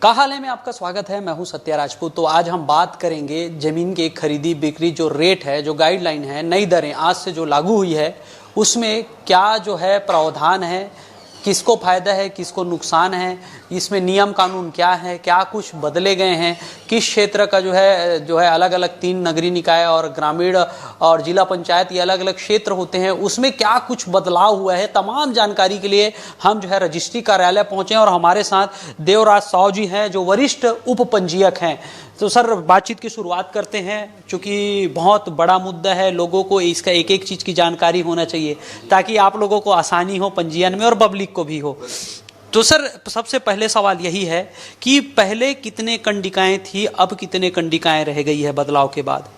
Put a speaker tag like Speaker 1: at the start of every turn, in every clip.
Speaker 1: का हाल है में आपका स्वागत है। मैं हूं सत्या राजपूत। तो आज हम बात करेंगे जमीन की खरीदी बिक्री जो रेट है, जो गाइडलाइन है, नई दरें आज से जो लागू हुई है उसमें क्या जो है प्रावधान है, किसको फायदा है, किसको नुकसान है, इसमें नियम कानून क्या है, क्या कुछ बदले गए हैं, किस क्षेत्र का जो है अलग अलग 3 नगरीय निकाय और ग्रामीण और जिला पंचायत ये अलग अलग क्षेत्र होते हैं, उसमें क्या कुछ बदलाव हुआ है। तमाम जानकारी के लिए हम जो है रजिस्ट्री कार्यालय पहुंचे और हमारे साथ देवराज साव जी हैं जो वरिष्ठ उप पंजीयक हैं। तो सर बातचीत की शुरुआत करते हैं, क्योंकि बहुत बड़ा मुद्दा है, लोगों को इसका एक एक चीज़ की जानकारी होना चाहिए ताकि आप लोगों को आसानी हो पंजीयन में और पब्लिक को भी हो। तो सर सबसे पहले सवाल यही है कि पहले कितने कंडिकाएं थी, अब कितने कंडिकाएं रह गई है बदलाव के बाद?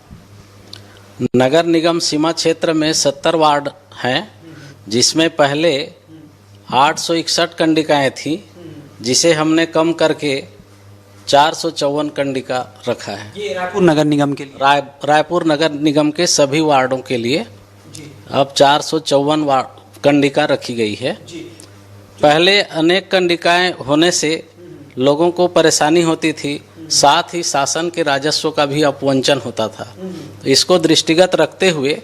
Speaker 2: नगर निगम सीमा क्षेत्र में 70 वार्ड हैं, जिसमें पहले 861 कंडिकाएं थी, जिसे हमने कम करके 454 कंडिका रखा है।
Speaker 1: ये रायपुर नगर निगम के लिए,
Speaker 2: रायपुर नगर निगम के सभी वार्डों के लिए अब 454 कंडिका रखी गई है। पहले अनेक कंडिकाएं होने से लोगों को परेशानी होती थी, साथ ही शासन के राजस्व का भी अपवंचन होता था। इसको दृष्टिगत रखते हुए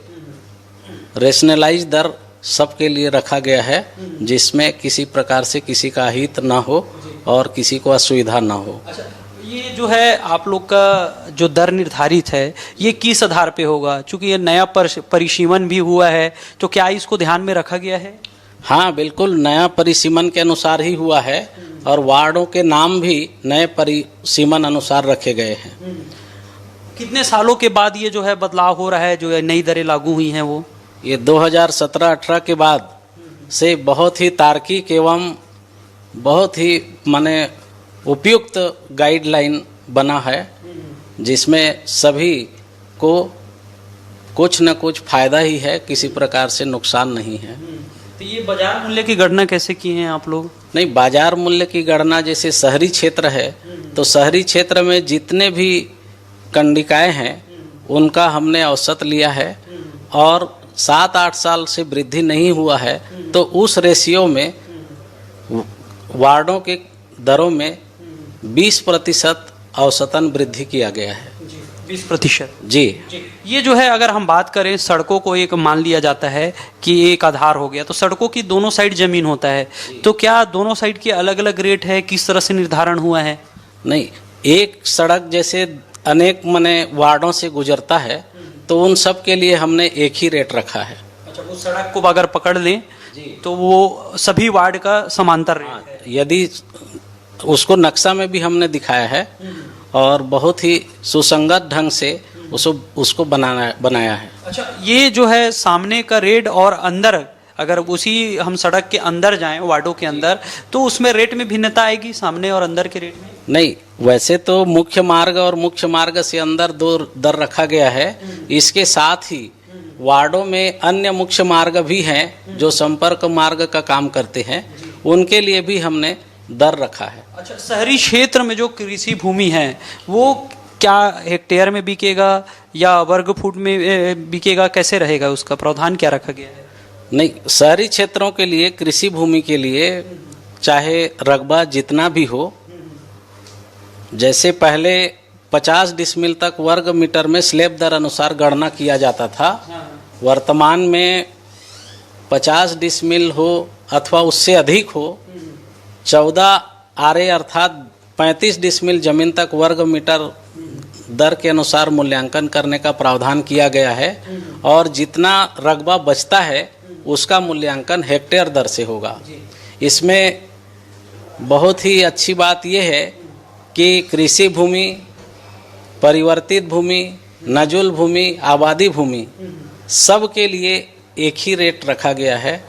Speaker 2: रेशनलाइज दर सबके लिए रखा गया है, जिसमें किसी प्रकार से किसी का हित ना हो और किसी को असुविधा ना हो।
Speaker 1: अच्छा, ये जो है आप लोग का जो दर निर्धारित है ये किस आधार पे होगा? चूंकि ये नया परिसीमन भी हुआ है, तो क्या इसको ध्यान में रखा गया है?
Speaker 2: हाँ, बिल्कुल नया परिसीमन के अनुसार ही हुआ है और वार्डों के नाम भी नए परिसीमन अनुसार रखे गए हैं।
Speaker 1: कितने सालों के बाद ये जो है बदलाव हो रहा है, जो नई दरें लागू हुई हैं वो?
Speaker 2: ये 2017-18 के बाद से बहुत ही तार्किक एवं बहुत ही उपयुक्त गाइडलाइन बना है, जिसमें सभी को कुछ न कुछ फायदा ही है, किसी प्रकार से नुकसान नहीं है।
Speaker 1: तो ये बाजार मूल्य की गणना कैसे की है आप लोग?
Speaker 2: नहीं, बाजार मूल्य की गणना जैसे शहरी क्षेत्र है तो शहरी क्षेत्र में जितने भी कंडिकाएं हैं उनका हमने औसत लिया है और 7-8 साल से वृद्धि नहीं हुआ है तो उस रेशियो में वार्डों के दरों में 20% औसतन वृद्धि किया गया है।
Speaker 1: 20%
Speaker 2: जी।
Speaker 1: ये जो है अगर हम बात करें सड़कों को, एक मान लिया जाता है कि एक आधार हो गया, तो सड़कों की दोनों साइड जमीन होता है, तो क्या दोनों साइड के अलग अलग रेट है, किस तरह से निर्धारण हुआ है?
Speaker 2: नहीं, एक सड़क जैसे अनेक वार्डों से गुजरता है तो उन सब के लिए हमने एक ही रेट रखा है।
Speaker 1: अच्छा, वो सड़क को अगर पकड़ लें तो वो सभी वार्ड का समांतर रेट है।
Speaker 2: यदि उसको नक्शा में भी हमने दिखाया है और बहुत ही सुसंगत ढंग से उसको बनाया है।
Speaker 1: अच्छा, ये जो है सामने का रेट और अंदर, अगर उसी हम सड़क के अंदर जाएं वार्डों के अंदर, तो उसमें रेट में भिन्नता आएगी सामने और अंदर के रेट में?
Speaker 2: नहीं, वैसे तो मुख्य मार्ग और मुख्य मार्ग से अंदर 2 दर रखा गया है। इसके साथ ही वार्डों में अन्य मुख्य मार्ग भी हैं जो संपर्क मार्ग का काम करते हैं, उनके लिए भी हमने दर रखा है।
Speaker 1: अच्छा, शहरी क्षेत्र में जो कृषि भूमि है वो क्या हेक्टेयर में बिकेगा या वर्ग फुट में बिकेगा, कैसे रहेगा, उसका प्रावधान क्या रखा गया है?
Speaker 2: नहीं, शहरी क्षेत्रों के लिए कृषि भूमि के लिए चाहे रकबा जितना भी हो, जैसे पहले 50 डिसमिल तक वर्ग मीटर में स्लैब दर अनुसार गणना किया जाता था, वर्तमान में 50 डिसमिल हो अथवा उससे अधिक हो, 14 आरे अर्थात 35 डिसमिल जमीन तक वर्ग मीटर दर के अनुसार मूल्यांकन करने का प्रावधान किया गया है और जितना रकबा बचता है उसका मूल्यांकन हेक्टेयर दर से होगा। इसमें बहुत ही अच्छी बात यह है कि कृषि भूमि, परिवर्तित भूमि, नजुल भूमि, आबादी भूमि सब के लिए एक ही रेट रखा गया है,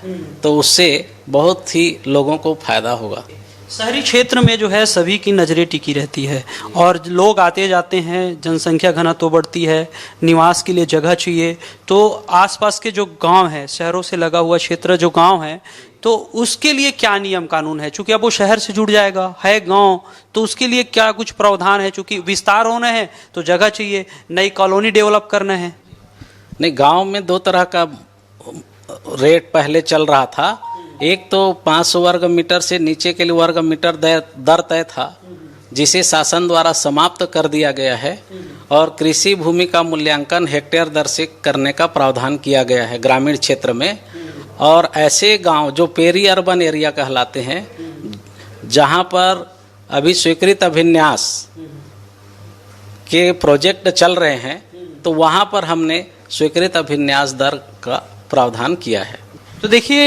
Speaker 2: तो उससे बहुत ही लोगों को फायदा होगा।
Speaker 1: शहरी क्षेत्र में जो है सभी की नज़रें टिकी रहती है और लोग आते जाते हैं, जनसंख्या घनत्व बढ़ती है, निवास के लिए जगह चाहिए, तो आसपास के जो गांव है, शहरों से लगा हुआ क्षेत्र जो गांव है, तो उसके लिए क्या नियम कानून है? चूंकि अब वो शहर से जुड़ जाएगा, है गांव, तो उसके लिए क्या कुछ प्रावधान है? चूंकि विस्तार होना है तो जगह चाहिए, नई कॉलोनी डेवलप करना है।
Speaker 2: नहीं, गांव में 2 तरह का रेट पहले चल रहा था। एक तो 500 वर्ग मीटर से नीचे के लिए वर्ग मीटर दर तय था, जिसे शासन द्वारा समाप्त कर दिया गया है और कृषि भूमि का मूल्यांकन हेक्टेयर दर से करने का प्रावधान किया गया है ग्रामीण क्षेत्र में। और ऐसे गांव जो पेरी अर्बन एरिया कहलाते हैं, जहां पर अभी स्वीकृत अभिन्यास के प्रोजेक्ट चल रहे हैं, तो वहां पर हमने स्वीकृत अभिन्यास दर का प्रावधान किया है।
Speaker 1: तो देखिए,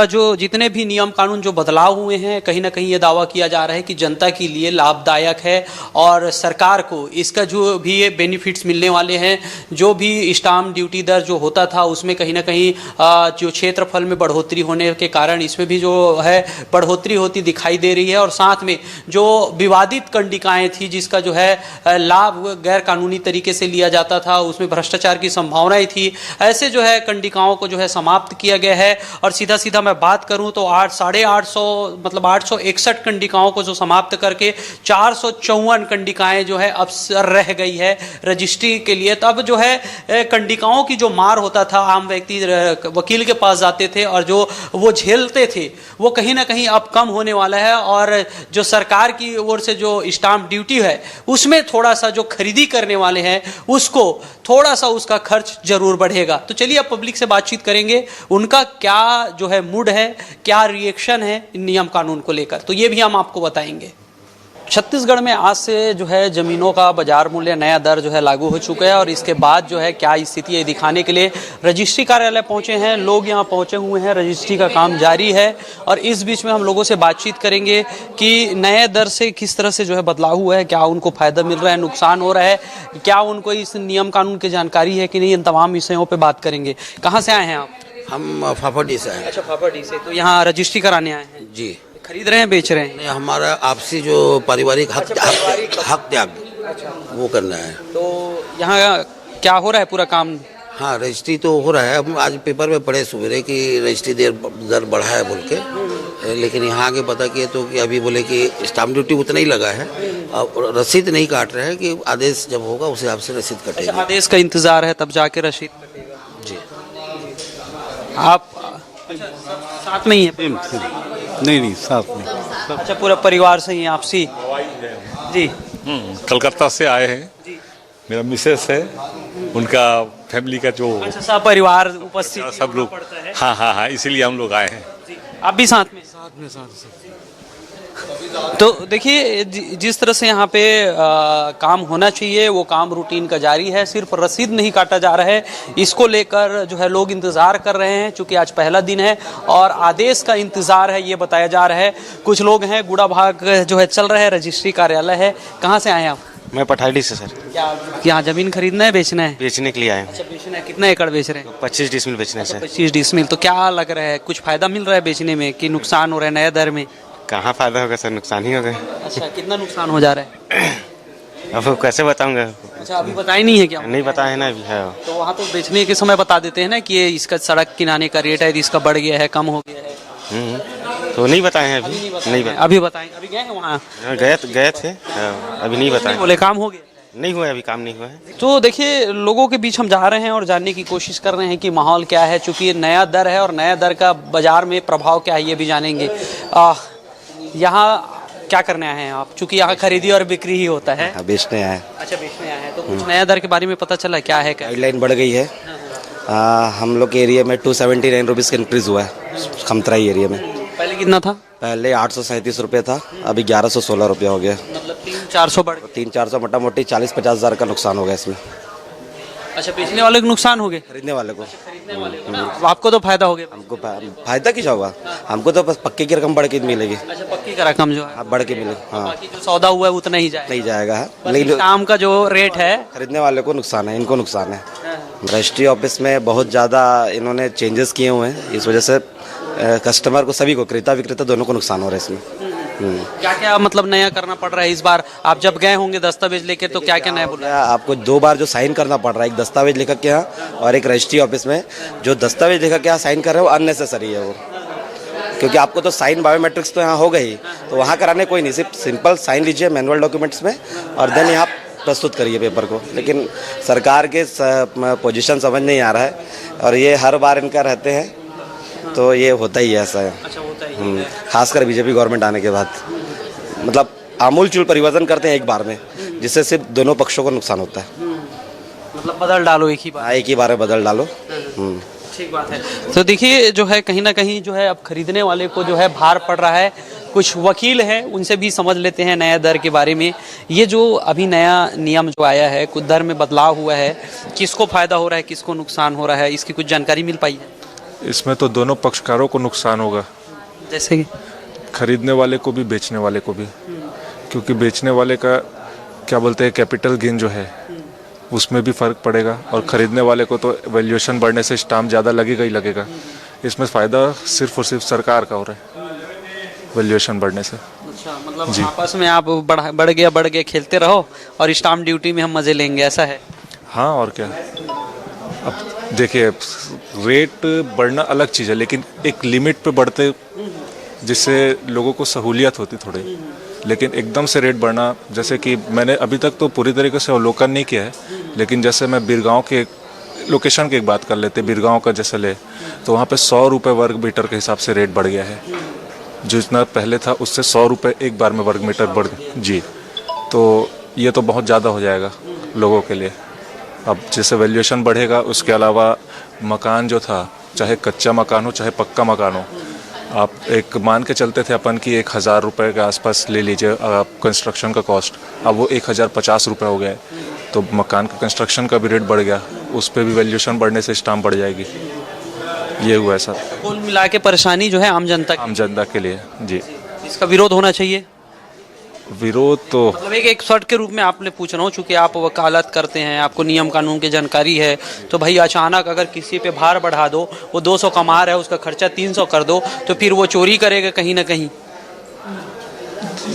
Speaker 1: जो जितने भी नियम कानून जो बदलाव हुए हैं, कहीं ना कहीं ये दावा किया जा रहा है कि जनता के लिए लाभदायक है और सरकार को इसका जो भी ये बेनिफिट्स मिलने वाले हैं, जो भी स्टाम्प ड्यूटी दर जो होता था उसमें कहीं ना कहीं जो क्षेत्रफल में बढ़ोतरी होने के कारण इसमें भी जो है बढ़ोतरी होती दिखाई दे रही है। और साथ में जो विवादित कंडिकाएँ थी जिसका जो है लाभ गैर कानूनी तरीके से लिया जाता था, उसमें भ्रष्टाचार की संभावनाएं थी, ऐसे जो है कंडिकाओं को जो है समाप्त किया गया है। और सीधा सीधा मैं बात करूं तो 850 मतलब 861 कंडिकाओं को जो समाप्त करके 454 कंडिकाएं जो है अब रह गई है रजिस्ट्री के लिए। तब जो है कंडिकाओं की जो मार होता था, आम व्यक्ति वकील के पास जाते थे और जो वो झेलते थे, वो कहीं ना कहीं अब कम होने वाला है। और जो सरकार की ओर से जो स्टाम्प ड्यूटी है उसमें थोड़ा सा जो खरीदी करने वाले हैं उसको थोड़ा सा उसका खर्च जरूर बढ़ेगा। तो चलिए अब पब्लिक से बातचीत करेंगे, उनका क्या जो है मूड है, क्या रिएक्शन है इन नियम कानून को लेकर, तो ये भी हम आपको बताएंगे। छत्तीसगढ़ में आज से जो है ज़मीनों का बाजार मूल्य नया दर जो है लागू हो चुका है और इसके बाद जो है क्या स्थिति है दिखाने के लिए रजिस्ट्री कार्यालय पहुंचे हैं, लोग यहां पहुंचे हुए हैं, रजिस्ट्री का काम जारी है। और इस बीच में हम लोगों से बातचीत करेंगे कि नए दर से किस तरह से जो है बदलाव हुआ है, क्या उनको फ़ायदा मिल रहा है, नुकसान हो रहा है, क्या उनको इस नियम कानून की जानकारी है कि नहीं, इन तमाम विषयों पर बात करेंगे। कहाँ से आए हैं आप?
Speaker 3: हम फाफाडी से हैं।
Speaker 1: अच्छा, फाफाडी से। तो यहाँ रजिस्ट्री कराने आए हैं?
Speaker 3: जी।
Speaker 1: खरीद रहे हैं, बेच रहे हैं?
Speaker 3: नहीं, हमारा आपसी जो पारिवारिक हक त्याग वो करना है।
Speaker 1: तो यहाँ क्या हो रहा है पूरा काम?
Speaker 3: हाँ, रजिस्ट्री तो हो रहा है। हम आज पेपर में पढ़े सवेरे कि रजिस्ट्री दर बढ़ा है बोल के, लेकिन यहाँ आगे पता किए तो कि अभी बोले कि स्टाम्प ड्यूटी उतना ही लगा है, और रसीद नहीं काट रहे हैं कि आदेश जब होगा उस हिसाब से रसीद कटेगी।
Speaker 1: अच्छा, आदेश का इंतजार है तब जाके रसीद कटेगा?
Speaker 3: जी।
Speaker 1: आप साथ में ही है?
Speaker 4: नहीं साथ में।
Speaker 1: अच्छा, पूरा परिवार से ही आपसी? जी।
Speaker 4: कलकत्ता से आए हैं। मेरा मिसेस है, उनका फैमिली का जो
Speaker 1: अच्छा, सब परिवार उपस्थित
Speaker 4: सब लोग। हाँ, इसीलिए हम लोग आए हैं।
Speaker 1: आप भी साथ में? तो देखिए, जिस तरह से यहाँ पे काम होना चाहिए वो काम रूटीन का जारी है, सिर्फ रसीद नहीं काटा जा रहा है। इसको लेकर जो है लोग इंतज़ार कर रहे हैं, चूँकि आज पहला दिन है और आदेश का इंतज़ार है ये बताया जा रहा है। कुछ लोग हैं, गुड़ा भाग जो है चल रहा है, रजिस्ट्री कार्यालय है। कहाँ से आए हैं आप?
Speaker 5: मैं पठाड़ी से सर।
Speaker 1: क्या यहाँ ज़मीन खरीदना है, बेचना है?
Speaker 5: बेचने के लिए आए हैं।
Speaker 1: अच्छा, बेचना है। कितना एकड़ बेच रहे हैं?
Speaker 5: 25 डिसमिल बेचने से।
Speaker 1: 25 डिसमिल। तो क्या लग रहा है, कुछ फ़ायदा मिल रहा है बेचने में कि नुकसान हो रहा है नया दर में?
Speaker 5: कहाँ फ़ायदा होगा सर, नुकसान ही होगा।
Speaker 1: अच्छा, कितना नुकसान हो जा रहा है?
Speaker 5: अब कैसे बताऊंगा?
Speaker 1: अच्छा, अभी बताया नहीं है क्या?
Speaker 5: नहीं बताया है ना अभी। है
Speaker 1: तो वहाँ तो बेचने के समय बता देते हैं ना कि ये इसका सड़क किनारे का रेट है, इसका बढ़ गया है, कम हो गया है।
Speaker 5: तो नहीं बताए हैं अभी। नहीं बताए।
Speaker 1: अभी बताएं? अभी गए हैं वहाँ?
Speaker 5: गए थे। अभी नहीं बताए।
Speaker 1: बोले काम हो गया?
Speaker 5: नहीं हुआ, अभी काम नहीं हुआ है।
Speaker 1: तो देखिए, लोगों के बीच हम जा रहे हैं और जानने की कोशिश कर रहे हैं कि माहौल क्या है, चूंकि ये नया दर है और नया दर का बाजार में प्रभाव क्या है ये भी जानेंगे। यहाँ क्या करने आए हैं आप? चूंकि यहाँ खरीदी और बिक्री ही होता है।
Speaker 5: बेचने आए।
Speaker 1: अच्छा, बेचने आए हैं। तो कुछ नया दर के बारे में पता चला क्या है?
Speaker 5: गाइडलाइन बढ़ गई है। हम लोग के एरिया में 279 रुपीज़ का इंक्रीज़ हुआ है खमतराई एरिया में।
Speaker 1: पहले कितना था?
Speaker 5: पहले 837 रुपये था, अभी 1116 रुपया हो गया।
Speaker 1: मतलब 300-400 बढ़ गया।
Speaker 5: 300-400 मोटा मोटी 40-50 हज़ार का नुकसान हो गया इसमें।
Speaker 1: अच्छा, बेचने वाले को नुकसान हो गए?
Speaker 5: खरीदने वाले को।
Speaker 1: खरीदने वाले को ना? आपको तो फायदा हो गया?
Speaker 5: हमको फायदा किस होगा? हमको तो बस पक्के की रकम बढ़ के मिलेगी।
Speaker 1: अच्छा, पक्की का रकम जो है
Speaker 5: हाँ, बढ़ के मिलेगी। हाँ,
Speaker 1: बाकी जो सौदा हुआ है उतना ही जाएगा?
Speaker 5: नहीं जाएगा है,
Speaker 1: लेकिन काम का जो रेट है
Speaker 5: खरीदने वाले को नुकसान है, इनको नुकसान है। रजिस्ट्री ऑफिस में बहुत ज़्यादा इन्होंने चेंजेस किए हुए हैं, इस वजह से कस्टमर को, सभी को, क्रेता विक्रेता दोनों को नुकसान हो रहा है इसमें।
Speaker 1: क्या क्या मतलब नया करना पड़ रहा है इस बार? आप जब गए होंगे दस्तावेज लेके, तो क्या क्या नया बोला?
Speaker 5: आपको 2 बार जो साइन करना पड़ रहा है, एक दस्तावेज लेखक के यहाँ और एक रजिस्ट्री ऑफिस में। जो दस्तावेज लेखक के यहाँ साइन कर रहे हैं वो अननेसेसरी है वो, क्योंकि आपको तो साइन बायोमेट्रिक्स तो यहाँ हो गई, तो वहाँ कराने कोई नहीं, सिर्फ सिंपल साइन लीजिए मैनुअल डॉक्यूमेंट्स में और देन यहाँ प्रस्तुत करिए पेपर को। लेकिन सरकार के पोजीशन समझ नहीं आ रहा है और ये हर बार इनका रहते हैं, तो ये होता ही ऐसा है।
Speaker 1: अच्छा, होता ही है।
Speaker 5: खासकर बीजेपी गवर्नमेंट आने के बाद, मतलब आमूलचूल परिवर्तन करते हैं एक बार में, जिससे सिर्फ दोनों पक्षों को नुकसान होता है।
Speaker 1: मतलब बदल डालो एक ही बार।
Speaker 5: हाँ, एक ही बार में बदल डालो।
Speaker 1: ठीक बात है। तो देखिए जो है कहीं ना कहीं जो है अब खरीदने वाले को जो है भार पड़ रहा है। कुछ वकील हैं, उनसे भी समझ लेते हैं नया दर के बारे में। ये जो अभी नया नियम जो आया है, कुछ दर में बदलाव हुआ है, किसको फायदा हो रहा है, किसको नुकसान हो रहा है, इसकी कुछ जानकारी मिल पाई है?
Speaker 6: इसमें तो दोनों पक्षकारों को नुकसान होगा,
Speaker 1: जैसे कि
Speaker 6: खरीदने वाले को भी बेचने वाले को भी, क्योंकि बेचने वाले का क्या बोलते हैं कैपिटल गेन जो है उसमें भी फ़र्क पड़ेगा, और ख़रीदने वाले को तो वैल्यूएशन बढ़ने से स्टाम्प ज़्यादा लगेगा ही लगेगा। इसमें फ़ायदा सिर्फ और सिर्फ सरकार का हो रहा है वैल्यूएशन बढ़ने से।
Speaker 1: अच्छा, मतलब आपस में आप बढ़ गया खेलते रहो और स्टाम्प ड्यूटी में हम मज़े लेंगे, ऐसा है?
Speaker 6: हाँ, और क्या। अब देखिए, रेट बढ़ना अलग चीज़ है, लेकिन एक लिमिट पे बढ़ते जिससे लोगों को सहूलियत होती थोड़ी, लेकिन एकदम से रेट बढ़ना, जैसे कि मैंने अभी तक तो पूरी तरीके से अवलोकन नहीं किया है, लेकिन जैसे मैं बिरगांव के लोकेशन की एक बात कर लेते, बिरगांव का जैसे ले, तो वहाँ पे 100 रुपये वर्ग मीटर के हिसाब से रेट बढ़ गया है। जो जितना पहले था उससे 100 रुपये एक बार में वर्ग मीटर बढ़ जी, तो ये तो बहुत ज़्यादा हो जाएगा लोगों के लिए। अब जैसे वैल्यूएशन बढ़ेगा, उसके अलावा मकान जो था, चाहे कच्चा मकान हो चाहे पक्का मकान हो, आप एक मान के चलते थे अपन की 1000 रुपये के आसपास ले लीजिए आप कंस्ट्रक्शन का कॉस्ट, अब वो 1050 रुपये हो गया है। तो मकान का कंस्ट्रक्शन का भी रेट बढ़ गया, उस पर भी वैल्यूएशन बढ़ने से स्टाम्प बढ़ जाएगी। ये हुआ है सर।
Speaker 1: कुल मिला के परेशानी जो है आम जनता
Speaker 6: के लिए जी।
Speaker 1: इसका विरोध होना चाहिए।
Speaker 6: विरोध तो
Speaker 1: मतलब एक एक्सपर्ट के रूप में आपने पूछ रहा हूँ, चूंकि आप वकालत करते हैं, आपको नियम कानून की जानकारी है, तो भाई अचानक अगर किसी पे भार बढ़ा दो, वो 200 कमा रहा है, उसका खर्चा 300 कर दो, तो फिर वो चोरी करेगा कहीं ना कहीं।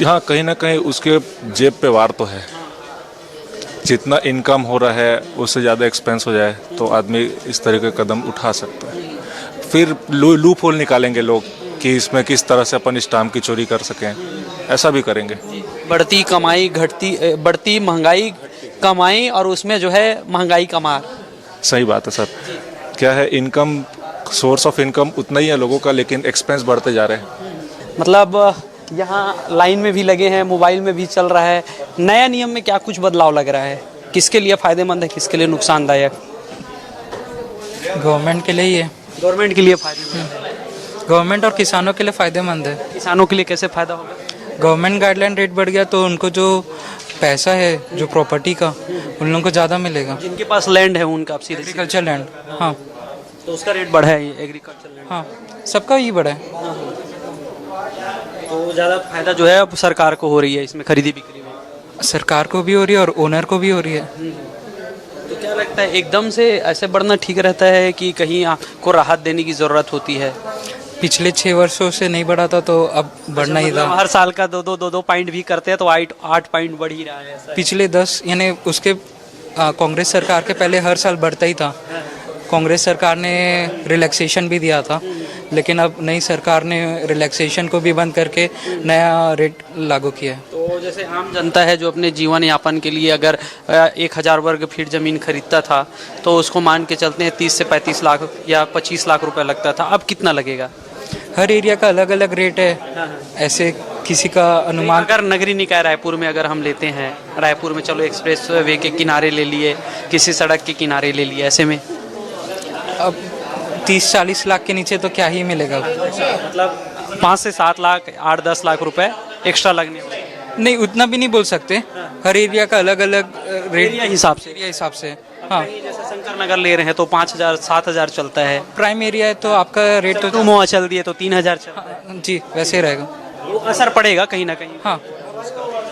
Speaker 6: हाँ, कहीं ना कहीं उसके जेब पे वार तो है। जितना इनकम हो रहा है उससे ज़्यादा एक्सपेंस हो जाए तो आदमी इस तरह के कदम उठा सकता है। फिर लूप होल निकालेंगे लोग कि इसमें किस तरह से अपन स्टाम्प की चोरी कर सकें, ऐसा भी करेंगे।
Speaker 1: बढ़ती कमाई बढ़ती महंगाई कमाई और उसमें जो है महंगाई का मार।
Speaker 6: सही बात है सर। क्या है, इनकम सोर्स ऑफ इनकम उतना ही है लोगों का, लेकिन एक्सपेंस बढ़ते जा रहे हैं।
Speaker 1: मतलब यहाँ लाइन में भी लगे हैं, मोबाइल में भी चल रहा है। नया नियम में क्या कुछ बदलाव लग रहा है? किसके लिए फ़ायदेमंद है, किसके लिए नुकसानदायक?
Speaker 7: गवर्नमेंट के लिए ही है।
Speaker 1: गवर्नमेंट के लिए फ़ायदेमंद है।
Speaker 7: गवर्नमेंट और किसानों के लिए फ़ायदेमंद है।
Speaker 1: किसानों के लिए कैसे फ़ायदा होगा?
Speaker 7: गवर्नमेंट गाइडलाइन रेट बढ़ गया तो उनको जो पैसा है, जो प्रॉपर्टी का, उन लोगों को ज़्यादा मिलेगा।
Speaker 1: जिनके पास लैंड है उनका अब सीधे
Speaker 7: एग्रीकल्चर लैंड, हाँ,
Speaker 1: तो उसका रेट बढ़ा है। एग्रीकल्चर लैंड,
Speaker 7: हाँ, सबका ही बढ़ा है।
Speaker 1: तो ज़्यादा फायदा जो है अब सरकार को हो रही है इसमें खरीदी बिक्री में।
Speaker 7: सरकार को भी हो रही है और ओनर को भी हो रही है।
Speaker 1: तो क्या लगता है, एकदम से ऐसे बढ़ना ठीक रहता है कि कहीं आपको राहत देने की ज़रूरत होती है?
Speaker 7: पिछले 6 वर्षों से नहीं बढ़ा था तो अब बढ़ना ही था।
Speaker 1: हर साल का दो पॉइंट भी करते हैं तो 8 पॉइंट बढ़ ही रहा है ऐसा।
Speaker 7: पिछले 10 यानी उसके कांग्रेस सरकार के पहले हर साल बढ़ता ही था। कांग्रेस सरकार ने रिलैक्सेशन भी दिया था, लेकिन अब नई सरकार ने रिलैक्सेशन को भी बंद करके नया रेट लागू किया है।
Speaker 1: तो जैसे आम जनता है जो अपने जीवन यापन के लिए अगर 1000 वर्ग फीट ज़मीन खरीदता था तो उसको मान के चलते हैं 30 से 35 लाख या 25 लाख रुपए लगता था, अब कितना लगेगा?
Speaker 7: हर एरिया का अलग अलग रेट है, ऐसे किसी का अनुमान।
Speaker 1: अगर नगरी निकाय रायपुर में अगर हम लेते हैं, रायपुर में चलो एक्सप्रेस वे के किनारे ले लिए, किसी सड़क के किनारे ले लिए, ऐसे में
Speaker 7: अब 30-40 लाख के नीचे तो क्या ही मिलेगा।
Speaker 1: मतलब 5 से 7 लाख 8-10 लाख रुपए एक्स्ट्रा लगने वाले।
Speaker 7: नहीं, उतना भी नहीं बोल सकते। हर एरिया का अलग अलग रेट
Speaker 1: एरिया हिसाब से।
Speaker 7: एरिया हिसाब से, हाँ।
Speaker 1: जैसे शंकर नगर ले रहे हैं तो 5000-7000 चलता है।
Speaker 7: प्राइम एरिया है तो आपका रेट तो
Speaker 1: मोआ चल दिए तो 3000 चलता है।
Speaker 7: जी, वैसे ही रहेगा।
Speaker 1: वो असर पड़ेगा कहीं ना कहीं।
Speaker 7: हाँ,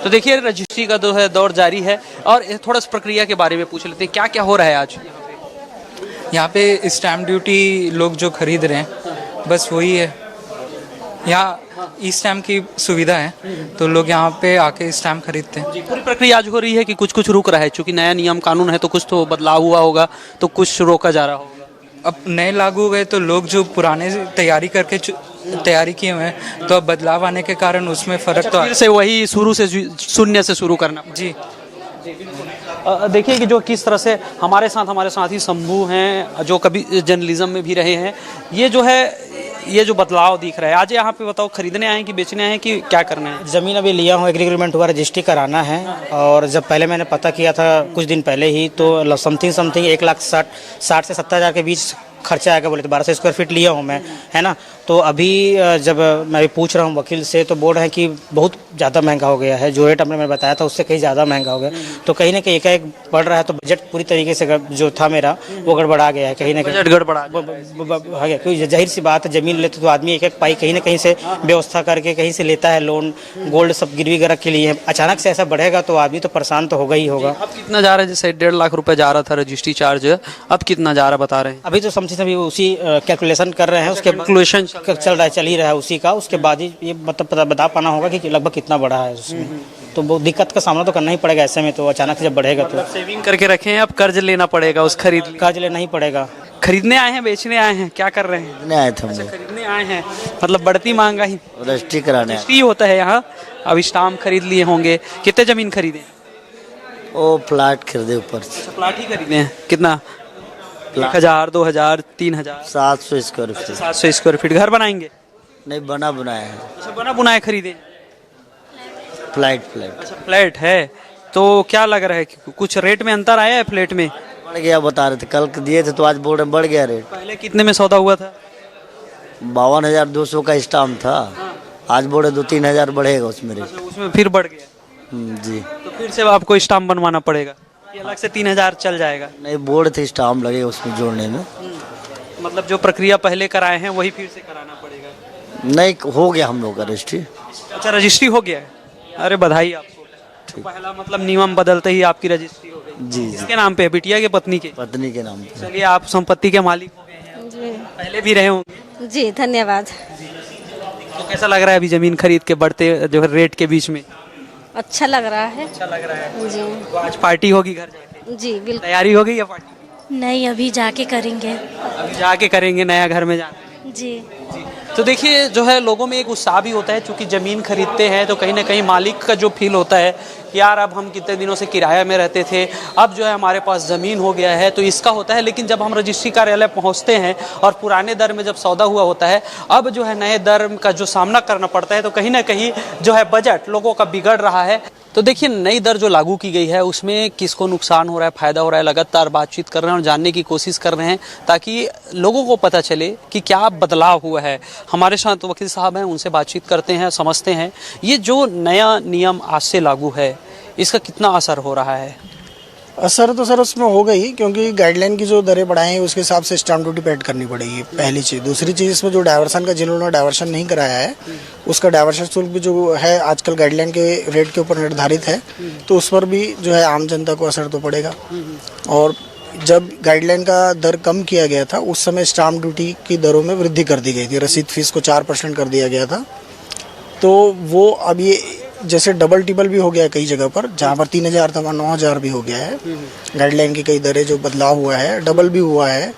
Speaker 1: तो देखिए रजिस्ट्री का जो है दौर जारी है और थोड़ा सा प्रक्रिया के बारे में पूछ लेते हैं, क्या क्या हो रहा है आज
Speaker 7: यहाँ पे? स्टैम्प ड्यूटी लोग जो खरीद रहे हैं बस वही है। यहाँ ई स्टैम्प की सुविधा है तो लोग यहाँ पे आके स्टैम्प खरीदते हैं।
Speaker 1: पूरी प्रक्रिया आज हो रही है कि कुछ कुछ रुक रहा है? क्योंकि नया नियम कानून है तो कुछ तो बदलाव हुआ होगा, तो कुछ रोका जा रहा होगा।
Speaker 7: अब नए लागू हो गए तो लोग जो पुराने से तैयारी करके तैयारी किए हुए हैं, तो अब बदलाव आने के कारण उसमें फ़र्क तो
Speaker 1: फिर से वही शुरू से शून्य से शुरू करना।
Speaker 7: जी,
Speaker 1: देखिए कि जो किस तरह से हमारे साथी शंभू हैं जो कभी जर्नलिज्म में भी रहे हैं, ये जो है ये जो बदलाव दिख रहा है, आज यहाँ पे बताओ खरीदने आए हैं कि बेचने आए हैं कि क्या करना है?
Speaker 8: ज़मीन अभी लिया हूँ, एग्रीमेंट हुआ, रजिस्ट्री कराना है। और जब पहले मैंने पता किया था कुछ दिन पहले ही, तो समथिंग 1,60,000 से 70,000 के बीच खर्चा आएगा बोले, तो 1200 स्क्वायर फीट लिया हूँ मैं, है ना। तो अभी जब मैं भी पूछ रहा हूँ वकील से, तो बोल रहे हैं कि बहुत ज़्यादा महंगा हो गया है, जो रेट हमने बताया था उससे कहीं ज़्यादा महंगा हो गया। तो कहीं ना कहीं एकाएक बढ़ रहा है, तो बजट पूरी तरीके से जो था मेरा वो गड़बड़ा गया है, कहीं ना कहीं
Speaker 1: बजट गड़बड़ा
Speaker 8: गया। क्योंकि जाहिर सी बात है, ज़मीन लेते तो आदमी एक एक पाई कहीं ना कहीं से व्यवस्था करके कहीं से लेता है, लोन गोल्ड सब गिरवी रख के लिए। अचानक से ऐसा बढ़ेगा तो आदमी तो परेशान तो होगा ही होगा।
Speaker 1: अब कितना जा रहा है? जैसे 1.5 लाख रुपए जा रहा था रजिस्ट्री चार्ज, अब कितना जा रहा बता रहे हैं?
Speaker 8: अभी तो समझिए अभी उसी कैलकुलेशन कर रहे हैं, उसके
Speaker 1: कैलकुलेशन
Speaker 8: चल ही रहा है उसी का। उसके बाद ही ये मतलब बता पाना होगा कि लगभग कितना बढ़ा है उसमें। तो बहुत दिक्कत का सामना तो करना ही पड़ेगा ऐसे में, तो अचानक से जब बढ़ेगा तो
Speaker 1: सेविंग करके रखे हैं, अब कर्ज लेना पड़ेगा, उस
Speaker 8: कर्ज लेना ही पड़ेगा।
Speaker 1: खरीदने आए हैं बेचने आए हैं, क्या कर रहे हैं?
Speaker 9: खरीदने आए थे हम लोग,
Speaker 1: खरीदने आए हैं, मतलब बढ़ती महंगाई
Speaker 9: रजिस्ट्री कराने आए।
Speaker 1: रजिस्ट्री होता है यहाँ। अब स्टाम्प खरीद लिए होंगे, कितने जमीन खरीदे?
Speaker 9: वो प्लाट खरीदे ऊपर से,
Speaker 1: प्लाट ही खरीदे हैं। कितना? 1,000, 2,000, 3,000?
Speaker 9: 700 स्क्वायर फीट।
Speaker 1: 700 square feet. घर बनाएंगे?
Speaker 9: नहीं, बना बनाया है,
Speaker 1: अच्छा, बना बुनाए खरीदे?
Speaker 9: फ्लाइट।
Speaker 1: अच्छा, फ्लैट है। तो क्या लग रहा है कि कुछ रेट में अंतर आया है फ्लैट में?
Speaker 9: बढ़ गया, बता रहे थे कल दिए थे, तो आज बोल रहे बढ़ गया रेट।
Speaker 1: पहले कितने में सौदा हुआ था?
Speaker 9: 52,200 का स्टाम्प था, आज बोल रहे 2-3 हज़ार बढ़ेगा उसमें रेट।
Speaker 1: अच्छा, उसमें फिर बढ़ गया?
Speaker 9: जी।
Speaker 1: तो फिर से आपको स्टाम्प बनवाना पड़ेगा, ये अलग से 3,000 चल जाएगा?
Speaker 9: नहीं, बोर्ड थे स्टाम्प लगेगा उसमें जोड़ने में।
Speaker 1: मतलब जो प्रक्रिया पहले कराए हैं वही फिर से कराना पड़ेगा?
Speaker 9: नहीं, हो गया हम लोग का रजिस्ट्री।
Speaker 1: अच्छा, रजिस्ट्री हो गया है। अरे बधाई आपको। तो पहला मतलब नियम बदलते ही आपकी रजिस्ट्री हो गई।
Speaker 9: जी।
Speaker 1: किसके नाम पे है? बिटिया के पत्नी के?
Speaker 9: पत्नी के नाम पे।
Speaker 1: चलिए, आप संपत्ति के मालिक हो गए हैं।
Speaker 10: जी
Speaker 1: पहले भी रहे होंगे।
Speaker 10: जी, धन्यवाद।
Speaker 1: तो कैसा लग रहा है अभी जमीन खरीद के बढ़ते जो है रेट के बीच में?
Speaker 10: अच्छा लग रहा है।
Speaker 1: अच्छा लग रहा है।
Speaker 10: जी
Speaker 1: तो आज पार्टी होगी घर जाके?
Speaker 10: जी बिल्कुल।
Speaker 1: तैयारी हो गई है पार्टी?
Speaker 10: नहीं, अभी जाके करेंगे।
Speaker 1: अभी जाके करेंगे, नया घर में जाके।
Speaker 10: जी
Speaker 1: तो देखिए, जो है लोगों में एक उत्साह भी होता है, क्योंकि ज़मीन खरीदते हैं तो कहीं ना कहीं मालिक का जो फील होता है कि यार अब हम कितने दिनों से किराया में रहते थे, अब जो है हमारे पास ज़मीन हो गया है, तो इसका होता है। लेकिन जब हम रजिस्ट्री कार्यालय पहुंचते हैं और पुराने दर में जब सौदा हुआ होता है, अब जो है नए दर का जो सामना करना पड़ता है, तो कहीं ना कहीं जो है बजट लोगों का बिगड़ रहा है। तो देखिए, नई दर जो लागू की गई है उसमें किसको नुकसान हो रहा है, फ़ायदा हो रहा है, लगातार बातचीत कर रहे हैं और जानने की कोशिश कर रहे हैं ताकि लोगों को पता चले कि क्या बदलाव हुआ है। हमारे साथ वकील साहब हैं, उनसे बातचीत करते हैं, समझते हैं ये जो नया नियम आज से लागू है इसका कितना असर हो रहा है।
Speaker 11: असर तो सर उसमें होगा ही, क्योंकि गाइडलाइन की जो दरें बढ़ाई हैं उसके हिसाब से स्टाम्प ड्यूटी पेड करनी पड़ेगी, पहली चीज़। दूसरी चीज़, इसमें जो डायवर्सन का, जिन्होंने डायवर्सन नहीं कराया है उसका डायवर्सन शुल्क भी जो है आजकल गाइडलाइन के रेट के ऊपर निर्धारित है, तो उस पर भी जो है आम जनता को असर तो पड़ेगा। और जब गाइडलाइन का दर कम किया गया था उस समय स्टाम्प ड्यूटी की दरों में वृद्धि कर दी गई थी, रसीद फीस को 4% कर दिया गया था। तो वो अब ये जैसे डबल टिबल भी हो गया है कई जगह पर, जहाँ पर 3,000 था वहाँ 9,000 भी हो गया है। गाइडलाइन की कई दरें जो बदलाव हुआ है, डबल भी हुआ है।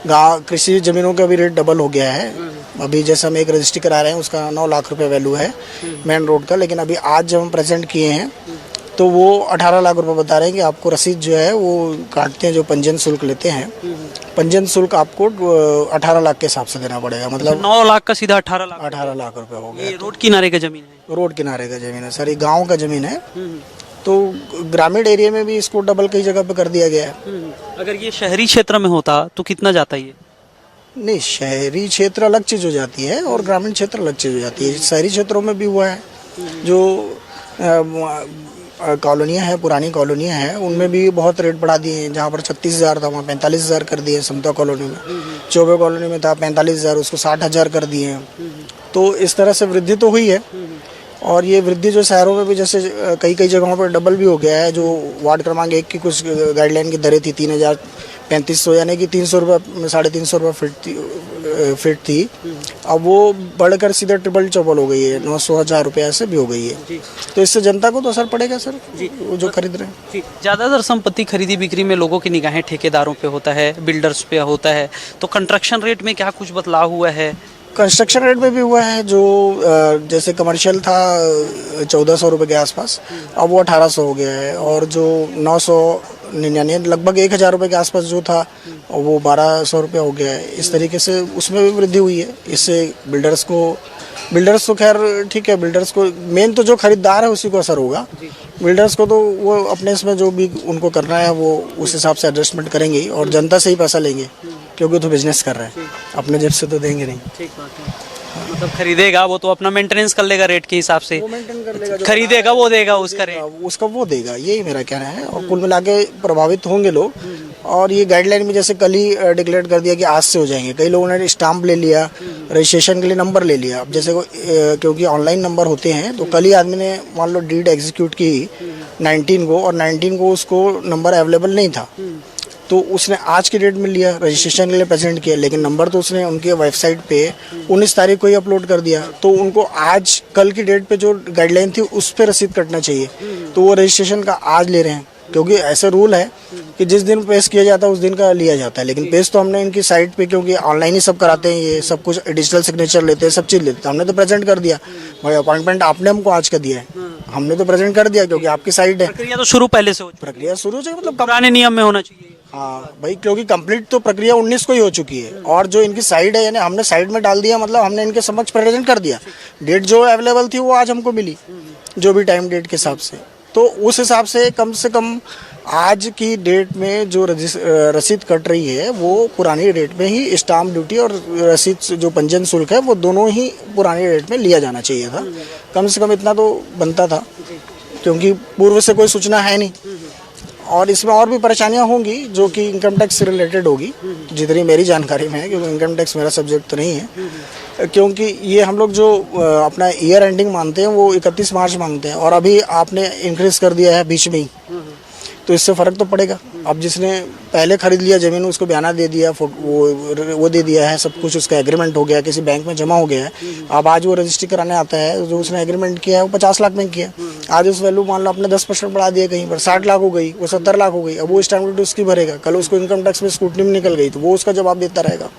Speaker 11: गाँव कृषि ज़मीनों का भी रेट डबल हो गया है। अभी जैसे हम एक रजिस्ट्री करा रहे हैं उसका 9 लाख रुपए वैल्यू है मेन रोड का, लेकिन अभी आज जब हम प्रेजेंट किए हैं तो वो 18 लाख रुपए बता रहे हैं कि आपको रसीद जो है वो काटते हैं, जो पंजीयन शुल्क लेते हैं, पंजीयन शुल्क आपको 18 लाख के हिसाब से देना पड़ेगा। मतलब
Speaker 1: 9 लाख का सीधा 18 लाख
Speaker 11: रुपए हो गया।
Speaker 1: ये रोड किनारे का जमीन है?
Speaker 11: रोड किनारे का जमीन है सर, ये गाँव का जमीन है। तो ग्रामीण एरिया में भी इसको डबल कई जगह पे कर दिया गया है।
Speaker 1: अगर ये शहरी क्षेत्र में होता तो कितना जाता ये?
Speaker 11: नहीं, शहरी क्षेत्र अलग चीज़ हो जाती है और ग्रामीण क्षेत्र अलग चीज़ हो जाती है। शहरी क्षेत्रों में भी हुआ है, जो कॉलोनियाँ हैं, पुरानी कॉलोनियाँ हैं, उनमें भी बहुत रेट बढ़ा दिए हैं। जहाँ पर 36,000 था वहाँ 45,000 कर दिए समता कॉलोनी में। चौबे कॉलोनी में था 45,000, उसको 60,000 कर दिए हैं। तो इस तरह से वृद्धि तो हुई है। और ये वृद्धि जो शहरों में भी जैसे कई जगहों पर डबल भी हो गया है। जो वार्ड क्रमांक 1 की कुछ गाइडलाइन की दरें थी 3,3500 यानी कि 300 रुपये 350 रुपये फीट थी, अब वो बढ़कर सीधा ट्रिपल चौबल हो गई है, 900-1,000 रुपये ऐसे भी हो गई है। तो इससे जनता को तो असर पड़ेगा सर, वो जो खरीद रहे हैं।
Speaker 1: ज़्यादातर संपत्ति खरीदी बिक्री में लोगों की निगाहें ठेकेदारों पे होता है, बिल्डर्स पे होता है, तो कंस्ट्रक्शन रेट में क्या कुछ बदलाव हुआ है?
Speaker 11: कंस्ट्रक्शन रेट में भी हुआ है। जो जैसे कमर्शियल था 1,400 रुपये के आसपास, अब वो 1,800 हो गया है। और जो 900 99 लगभग 1,000 रुपये के आसपास जो था और वो 1,200 रुपये हो गया है। इस तरीके से उसमें भी वृद्धि हुई है। इससे बिल्डर्स तो खैर ठीक है, बिल्डर्स को मेन तो जो खरीदार है उसी को असर होगा। बिल्डर्स को तो वो अपने इसमें जो भी उनको करना है वो उस हिसाब से एडजस्टमेंट करेंगे और जनता से ही पैसा लेंगे, क्योंकि तो बिजनेस कर रहे हैं, अपने जेब से तो देंगे नहीं।
Speaker 1: ठीक बात है। मतलब खरीदेगा वो तो अपना मेंटेनेंस कर लेगा रेट के हिसाब से,
Speaker 11: वो मेंटेन कर लेगा,
Speaker 1: खरीदेगा वो देगा उसका रेट,
Speaker 11: उसका वो देगा, यही मेरा कहना है। और कुल मिला के प्रभावित होंगे लोग। और ये गाइडलाइन में जैसे कल ही डिक्लेयर कर दिया कि आज से हो जाएंगे। कई लोगों ने स्टाम्प ले लिया, रजिस्ट्रेशन के लिए नंबर ले लिया। अब जैसे क्योंकि ऑनलाइन नंबर होते हैं तो कल ही आदमी ने मान लो डीड एग्जीक्यूट की 19 को और 19 को उसको नंबर अवेलेबल नहीं था, तो उसने आज की डेट में लिया, रजिस्ट्रेशन के लिए प्रेजेंट किया, लेकिन नंबर तो उसने उनके वेबसाइट पे 19 तारीख को ही अपलोड कर दिया। तो उनको आज कल की डेट पे जो गाइडलाइन थी उस पर रसीद कटना चाहिए, तो वो रजिस्ट्रेशन का आज ले रहे हैं, क्योंकि ऐसा रूल है कि जिस दिन पेश किया जाता है उस दिन का लिया जाता है। लेकिन पेश तो हमने इनकी साइट पे, क्योंकि ऑनलाइन ही सब कराते हैं, ये सब कुछ डिजिटल सिग्नेचर लेते हैं, सब चीज़ लेते हैं, हमने तो प्रेजेंट कर दिया। भाई अपॉइंटमेंट आपने हमको आज का दिया है, हमने तो प्रेजेंट कर दिया क्योंकि आपकी साइट है।
Speaker 1: प्रक्रिया तो शुरू पहले से हो,
Speaker 11: प्रक्रिया शुरू से मतलब
Speaker 1: पुराने नियम में होना चाहिए।
Speaker 11: हाँ भाई, क्योंकि कंप्लीट तो प्रक्रिया 19 को ही हो चुकी है और जो इनकी साइड है यानी हमने साइड में डाल दिया, मतलब हमने इनके समक्ष प्रेजेंट कर दिया। डेट जो अवेलेबल थी वो आज हमको मिली, जो भी टाइम डेट के हिसाब से। तो उस हिसाब से कम आज की डेट में जो रसीद कट रही है वो पुरानी रेट में ही, स्टाम्प ड्यूटी और रसीद जो पंजीयन शुल्क है वो दोनों ही पुरानी रेट में लिया जाना चाहिए था। कम से कम इतना तो बनता था, क्योंकि पूर्व से कोई सूचना है नहीं। और इसमें और भी परेशानियां होंगी जो कि इनकम टैक्स से रिलेटेड होगी, जितनी मेरी जानकारी में है, क्योंकि इनकम टैक्स मेरा सब्जेक्ट तो नहीं है। क्योंकि ये हम लोग जो अपना ईयर एंडिंग मानते हैं वो 31 मार्च मांगते हैं, और अभी आपने इंक्रीज कर दिया है बीच में ही, तो इससे फ़र्क तो पड़ेगा। अब जिसने पहले खरीद लिया ज़मीन उसको बयाना दे दिया, वो दे दिया है, सब कुछ उसका एग्रीमेंट हो गया, किसी बैंक में जमा हो गया है। अब आज वो रजिस्ट्री कराने आता है, जो उसने एग्रीमेंट किया है वो 50 लाख में किया, आज उस वैल्यू मान लो आपने 10% बढ़ा दिया, कहीं पर 60 लाख हो गई, वो 70 लाख हो गई। अब वो स्टैम्प ड्यूटी उसकी भरेगा, कल उसको इनकम टैक्स में स्क्रूटनी में निकल गई तो वो उसका जवाब देता रहेगा।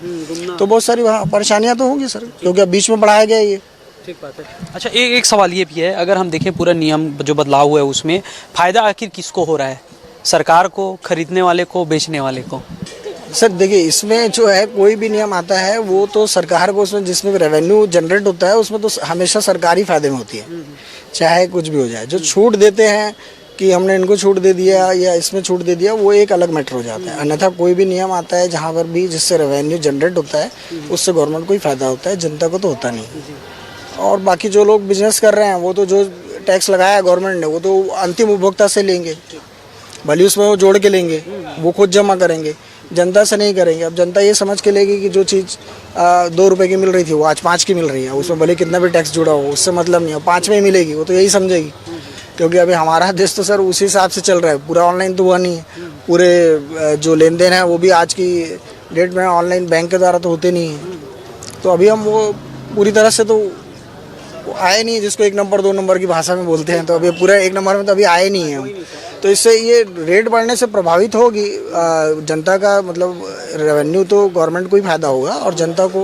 Speaker 11: तो बहुत सारी वहाँ परेशानियाँ तो होंगी सर, क्योंकि अब बीच में बढ़ाया गया ये।
Speaker 1: ठीक बात है। अच्छा, एक सवाल ये भी है, अगर हम देखें पूरा नियम जो बदलाव हुआ है उसमें फ़ायदा आखिर किसको हो रहा है? सरकार को, खरीदने वाले को, बेचने वाले को?
Speaker 11: सर देखिए, इसमें जो है कोई भी नियम आता है वो तो सरकार को, उसमें जिसमें भी रेवेन्यू जनरेट होता है उसमें तो हमेशा सरकारी फ़ायदे में होती है, चाहे कुछ भी हो जाए। जो छूट देते हैं कि हमने इनको छूट दे दिया या इसमें छूट दे दिया, वो एक अलग मैटर हो जाता है। अन्यथा कोई भी नियम आता है जहाँ पर भी जिससे रेवेन्यू जनरेट होता है उससे गवर्नमेंट को ही फ़ायदा होता है, जनता को तो होता नहीं। और बाकी जो लोग बिजनेस कर रहे हैं वो तो जो टैक्स लगाया गवर्नमेंट ने वो तो अंतिम उपभोक्ता से लेंगे, भले उसमें वो जोड़ के लेंगे, वो खुद जमा करेंगे, जनता से नहीं करेंगे। अब जनता ये समझ के लेगी कि जो चीज़ 2 रुपये की मिल रही थी वो आज 5 की मिल रही है, उसमें भले कितना भी टैक्स जुड़ा हो उससे मतलब नहीं है, 5 में ही मिलेगी, वो तो यही समझेगी। क्योंकि अभी हमारा देश तो सर उसी हिसाब से चल रहा है, पूरा ऑनलाइन तो हुआ नहीं है, पूरे जो लेन देन है वो भी आज की डेट में ऑनलाइन बैंक के द्वारा तो होते नहीं हैं। तो अभी हम वो पूरी तरह से तो आए नहीं, जिसको 1 नंबर 2 नंबर की भाषा में बोलते हैं, तो अभी पूरा 1 नंबर में तो अभी आए नहीं हैं हम। तो इससे ये रेट बढ़ने से प्रभावित होगी जनता का, मतलब रेवेन्यू तो गवर्नमेंट को ही फ़ायदा होगा और जनता को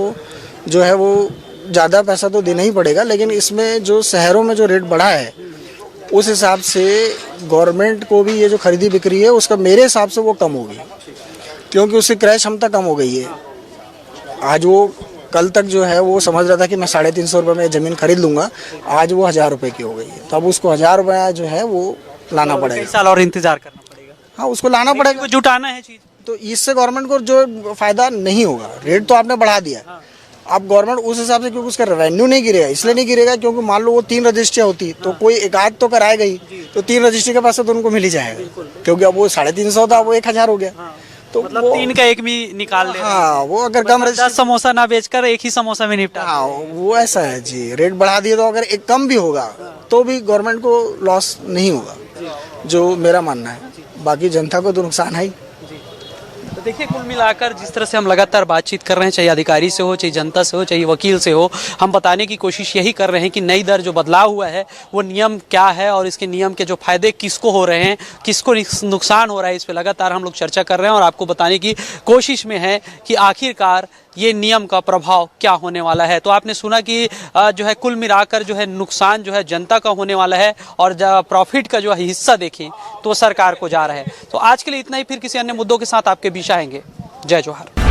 Speaker 11: जो है वो ज़्यादा पैसा तो देना ही पड़ेगा। लेकिन इसमें जो शहरों में जो रेट बढ़ा है उस हिसाब से गवर्नमेंट को भी ये जो खरीदी बिक्री है उसका मेरे हिसाब से वो कम होगी, क्योंकि उसकी क्रय क्षमता कम हो गई है। आज वो कल तक जो है वो समझ रहा था कि मैं 350 रुपये में ज़मीन खरीद लूँगा, आज वो 1000 रुपये की हो गई है, तो अब उसको 1000 रुपये जो है वो लाना पड़ेगा।
Speaker 1: कई साल और इंतजार करना पड़ेगा।
Speaker 11: हाँ, उसको लाना पड़ेगा,
Speaker 1: जुटाना है चीज़।
Speaker 11: तो इससे गवर्नमेंट को जो फ़ायदा नहीं होगा, रेट तो आपने बढ़ा दिया। अब गवर्नमेंट उस हिसाब से, क्योंकि उसका रेवेन्यू नहीं गिरेगा, इसलिए नहीं गिरेगा क्योंकि मान लो वो 3 रजिस्ट्रियाँ होती तो कोई एक आध तो कराएगा ही, तो 3 रजिस्ट्री के पैसे तो उनको मिल ही जाएगा, क्योंकि अब वो 350 था वो 1000 हो गया। तो
Speaker 1: मतलब 3 का 1 भी निकाल ले।
Speaker 11: हाँ, वो अगर कम
Speaker 1: 10 समोसा ना बेचकर 1 ही समोसा में निपटा।
Speaker 11: हाँ, वो ऐसा है जी, रेट बढ़ा दिए तो अगर एक कम भी होगा तो भी गवर्नमेंट को लॉस नहीं होगा, जो मेरा मानना है। बाकी जनता को तो नुकसान है ही।
Speaker 1: तो देखिए, कुल मिलाकर जिस तरह से हम लगातार बातचीत कर रहे हैं, चाहे अधिकारी से हो, चाहे जनता से हो, चाहे वकील से हो, हम बताने की कोशिश यही कर रहे हैं कि नई दर जो बदलाव हुआ है वो नियम क्या है और इसके नियम के जो फायदे किसको हो रहे हैं, किसको नुकसान हो रहा है, इस पर लगातार हम लोग चर्चा कर रहे हैं और आपको बताने की कोशिश में है कि आखिरकार ये नियम का प्रभाव क्या होने वाला है। तो आपने सुना कि जो है कुल मिलाकर जो है नुकसान जो है जनता का होने वाला है और प्रॉफिट का जो है हिस्सा देखें तो सरकार को जा रहा है। तो आज के लिए इतना ही, फिर किसी अन्य मुद्दों के साथ आपके बीच आएंगे। जय जोहार।